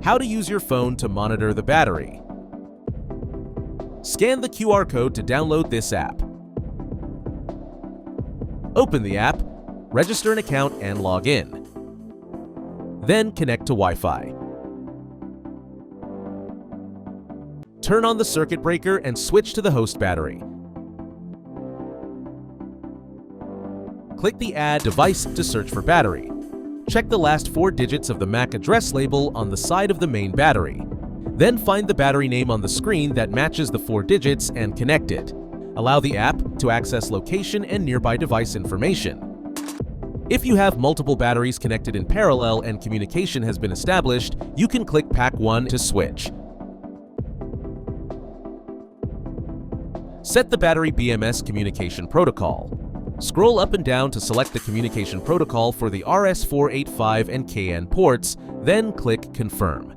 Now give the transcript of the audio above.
How to use your phone to monitor the battery. Scan the QR code to download this app. Open the app, register an account and log in. Then connect to Wi-Fi. Turn on the circuit breaker and switch to the host battery. Click the Add Device to search for battery. Check the last 4 digits of the MAC address label on the side of the main battery. Then find the battery name on the screen that matches the 4 digits and connect it. Allow the app to access location and nearby device information. If you have multiple batteries connected in parallel and communication has been established, you can click Pack 1 to switch. Set the battery BMS communication protocol. Scroll up and down to select the communication protocol for the RS485 and KN ports, then click Confirm.